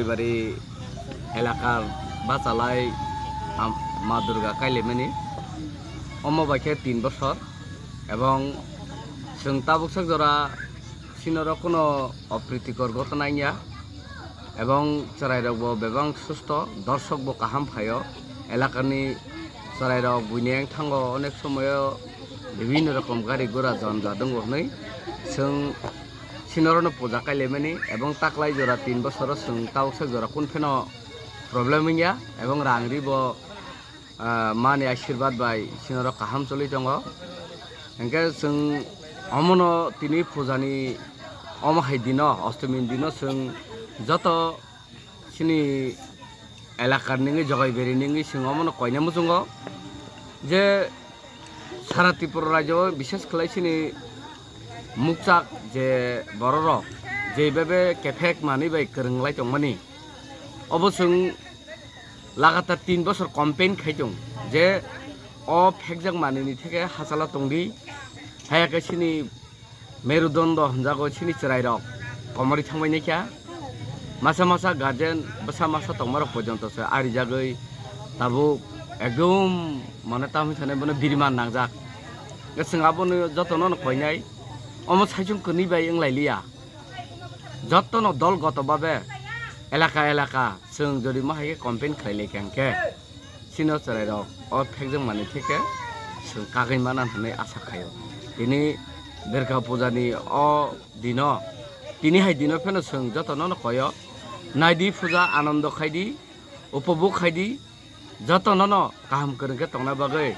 জগাইবাড়ি এলাকার বাচালাই মা দুর্গা কাইলেমানি অম্ববাইকে 3 বছর এবং তাবুকসাক জরা সিনর কোনো অপ্রীতিকর ঘটনা ইয়া এবং চরাইরক বেবাং সুস্থ দর্শক কাহাম ফায় এলাকানি চরাইরক বুইনিয়াং থাঙ্গ অনেক সময় বিভিন্ন রকম গাড়ি ঘোড়া জনজা দङ नै जों सिनरनो पूजा काइलेमानि এবং তাকলাই জরা 3 বছর जों তাবুকসাক জরা কোনফেনো प्रब्लेम इया এবং রাংরি ব माने आशीर्वाद बाय सिनर काहाम चलि दङ एंके जों अमनो तिनि पूजानि अमाहाय दिन अष्टमी दिन जों जत सिनि एलाकार निङै जगाइबारि निङै जों अमनो कयना मुजुङ जे सारा त्रिपुरा राज्य विशेष खालाय सिनि मुकचाक जे बरर जेबाबे केफेक मानि बाय गोरोंलाय दंमानि अबसों लागातार 3 बছর कम्पेन खाइदों जे अ फेकजों मानिनि थेके हासाला दंदि हायाखै सिनि मेरुदण्ड हनजागो सिनि चराइरक कमरि थांबाय नायखा मासा मासा गार्जेन बसा मासा तंमारक पर्यन्तसो आरि जागै ताबो एकदम माने तामि थाने बने बिरमान नांजाक जोंहाबोनो जतनो कयनाय अम साइजों कनि बाय एंलाइलिया जतनो दलगतभाबे एलाका एलाका जों जदि माहाय कम्पेन खालायलेखांखे सिनो चराइरक अ फेकजों मानि थेके जों कागै माना होननाय आसा खायो दिनै दुर्गा पूजानि अ दिन दिनैहाय दिन फेनो जों जतनो कय नायदि पूजा आनन्द खायदि उपभोग खायदि जतनो गाहाम गोरोंखे तंना बागै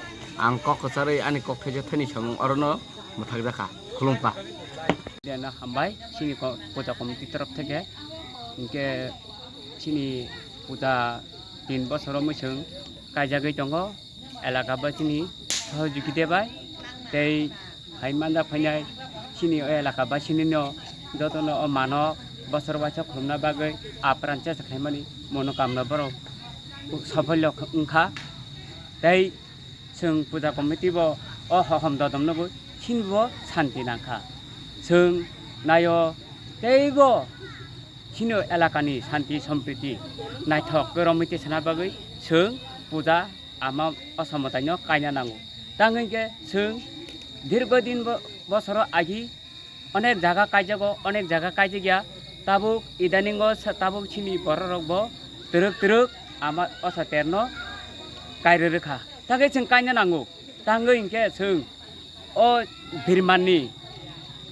आं ककसारै आनि ककथेजे थैनि सामुं अरनो मथाक जाखा खुलुमपा देना हामबाय सिनि पूजा कमिटि तरफ থেকে इनके सिनि पूजा 3 বছর मैसों कायजागै दङ एलाका बा सिनि सहयोगी देबाय तै हाइमानदा फैनाय सिनि एलाका बा सिनि जतनो मानो बसर बासा खुलुमना बागै आप्रान्चे खायमानि मनोकामना बर सफल्य ओंखा तै जों पूजा कमिटि बो अ हहम ददमनोबो सिनबो शान्ति नांखा जों नायो तैबो सिनो एलाकानि शान्ति सम्प्रीति नायथक गरमिति साना बागै जों पूजा आमा असमतायनो कायना नांगौ तांगैके जों दीर्घ दिन बसर आगि अनेक जागा कायजागो अनेक जागा कायजागिया ताबुक इदानिंग ताबुक सिनि बररकबो तरक आमा असतेरनो कायरेरेखा तांगै जों कायना नांगौ तांगै इनके जों अ बिरमाननि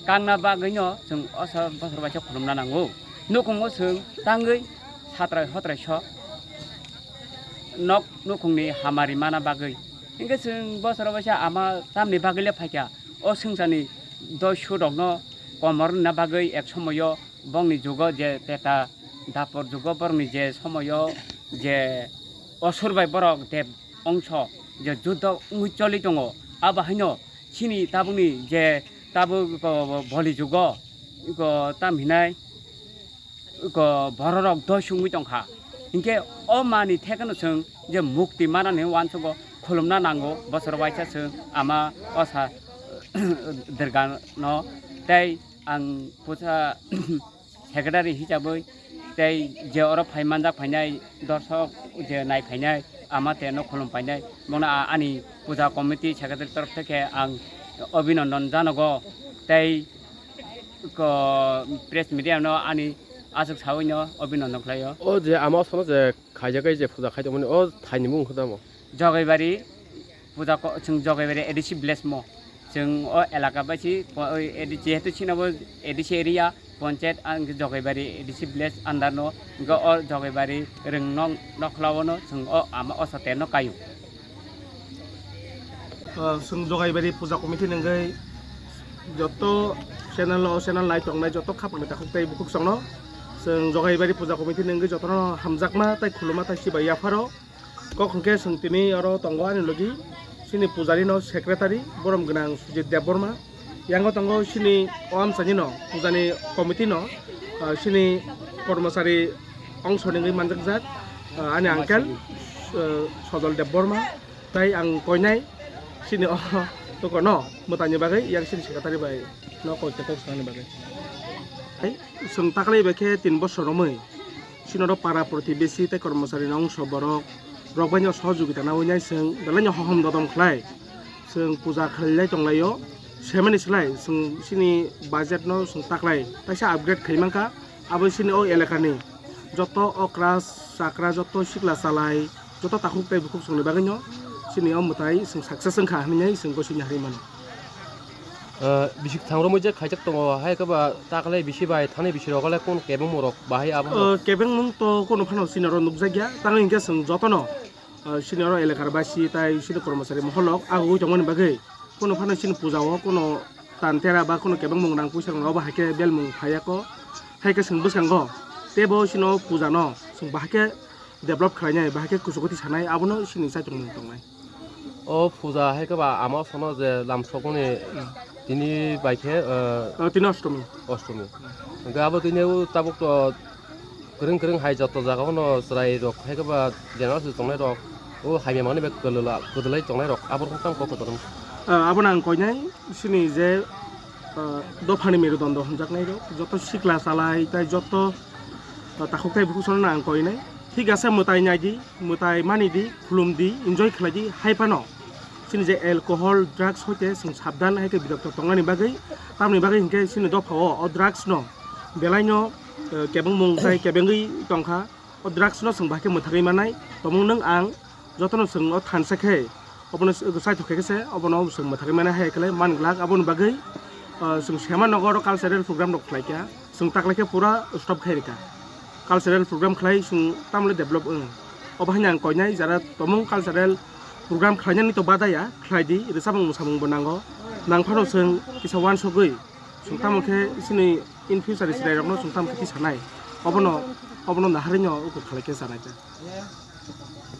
कांना बागैनो जों अस बसर बासा खुलुमना नांगौ नुखुंगो जों तांगै सात्राय हत्राय स नक नुखुंनि हामारि माना बागै इनके जों बसर बासा आमा तामनि बागैले फायखा अ संसानि दयसु दंनो कमरना बागै एक समय बंनि जुग जे तेता दापर जुग बरनि जे समय जे असुरबाय बरक देब अंश जे जुद्ध चलि दङ आबाहायनो सिनि ताबुनि जे ताबु भलि जुग इको तामहिनाय इको बररक दयसुंगै दंखा इनके अ मानि थेकनो जों जे मुक्ति मानानै वानसुगो खुलुमना नांगौ बसर बायसा जों आमा असा दुर्गा न तै आं पूजा सेक्रेटारि हिसाबै तै जे अर फाइमानजा फायनाय दर्शक जे नायफायनाय आमा तेनो खुलुमफायनाय मना आनि पूजा कमिटि सेक्रेटारि तरफ থেকে आं अभिनन्दन जानांगौ तै प्रेस मिडियानो आनि आजक सावैनो अभिनन्दन खालायो अ जे आमा सनो जे खायजागै जे पूजा खायदोंमोन अ थाइनि मुं खोदामो जगाइबारि पूजा जों जगाइबारि एडिसि भिलेज म जों अ एलाका बायसि जेहेतु सिनाबो एडिसि एरिया पन्चायत आं जगाइबारि एडिसि भिलेज आन्दार न अ जगाइबारि रों नखलावनो जों अ आमा असतेनो कायु जों जगाइबारि पूजा कमिटि नंगै जत चेनेल नाय दंनाय जत खापांनि थाखाय बुकुक संनो जों जगाइबारि पूजा कमिटि नंगै जतनो हामजाकमा ताइ खुलुमा ताइ सिबाय याफारो कखंके सोंतिनि अरो तंगो आनि लगी सिनि पूजारि न सेक्रेटारि बरम गोनां सुजित देबबर्मा यांगो तंगो सिनि ओआमसानि न पूजानि कमिटि न सिनि कर्मचारि अंश नंगै मानजाक जात आनि आंकेल सजल देबबर्मा ताइ आं कयनाय सिनि तो न मोतानि बागै yang सिनि सेक्रेटारि बाय न कयते कक्सनि बागै जों ताकलै बेखे 3 বছর मै sinoro para প্রতিবেশী তাই কর্মচারী অংশ বরক রকবাইনি সহযোগিতা না হইনাই जों দালাইনি হহম দদম খাই जों পূজা খালিলাই টংলাইও সেমানি সলাই जों সিনি বাজেট ন जों তাকলাই তাইসা আপগ্রেড খাইমাংকা আবো সিনি ও এলাকানি যত অক্রাস চাকরা যত সিকলা চালাই যত তাকুক তাই বুকুক संनि বাগैनो সিনি ও মতাই जों সাকসেস ओंखा हमिनाय जों गसिनि हारिमान बिसि थांग्रो मोजे खायजाक दङ हाय गोबा ताकलाय बिसि बाय थाने बिसि रगलाय कोन केबं मरक बाहाय आबो কেবেং মুং তো কোনো ফানো সিনিয়র নুকজাগিয়া তাং ইনকে जों যতন সিনিয়র এলাকার বাসি তাই সিনি কর্মচারী মহলক আগু জমন বাগৈ কোনো ফানো সিনি পূজাও কোনো তানতেরা বা কোনো কেবেং মুং নাং পুইসাং রাव बाहायके बेल मुं फायाको हायके जों बसखांग तेबो सिनो पूजा न जों बाहायके डेभलप खालायनाय बाहायके कुसुगति सानाय आबोनो सिनि साइतुं दंनाय ओ फुजा हाय गोबा आमा सनो जे लामसकनि दिनि बायखे तिन अष्टमी अष्टमी गाबो दिनेउ ताबुक तो गोरों गोरों हाय जत जागावनो ज्राय रक हाय गोबा जेनास तंनाय रक ओ हायमे माने बे गोदलाय तंनाय रक आबरखौ काम कखदरम आबोना आं कयनाय सिनि जे दफानि मेरुदण्ड हमजाकनाय যত सिक्ला चालाय ताय যত ताखुकताय बुकुसन आं कयनाय ঠিক আছে মোতাই নাইদি মোতাই মানিদি খুলুমদি এনজয় খালাইদি হাইপানো सिनि जे एलकोहल ड्राग्स होते जों साबधान हायके बिरक्त तंनानि बागै तामनि बागै हिंके सिनि दफाओ अ ड्राग्स न बेलायनो केबं मुं जाय केबंगै टंखा अ ड्राग्स न जों बाहायके मोथागै मानाय तमं नों आं जतन जों अ थानसाखे अबनो साइ थखेसे अबनो जों मोथागै मानाय हायकेले मानग्लाक अबनो बागै जों सेमा नगर कालचारेल प्रोग्राम दक खालायका जों ताकलायके पुरा स्टप खायरिका कालचारेल प्रोग्राम खालाय जों तामले डेभलप अबाहायनो आं कयनाय जारा तमं कालचारेल program खालायनानै तो बादाया खालायदि रोसाबं मोसाबंबो नांगौ नांफानो जों किसा वान सगै जों तामखे सिनि इन फ्यूचर सिरायरनो जों तामखे सानाय अबनो नाहारिनो खालायके जानाय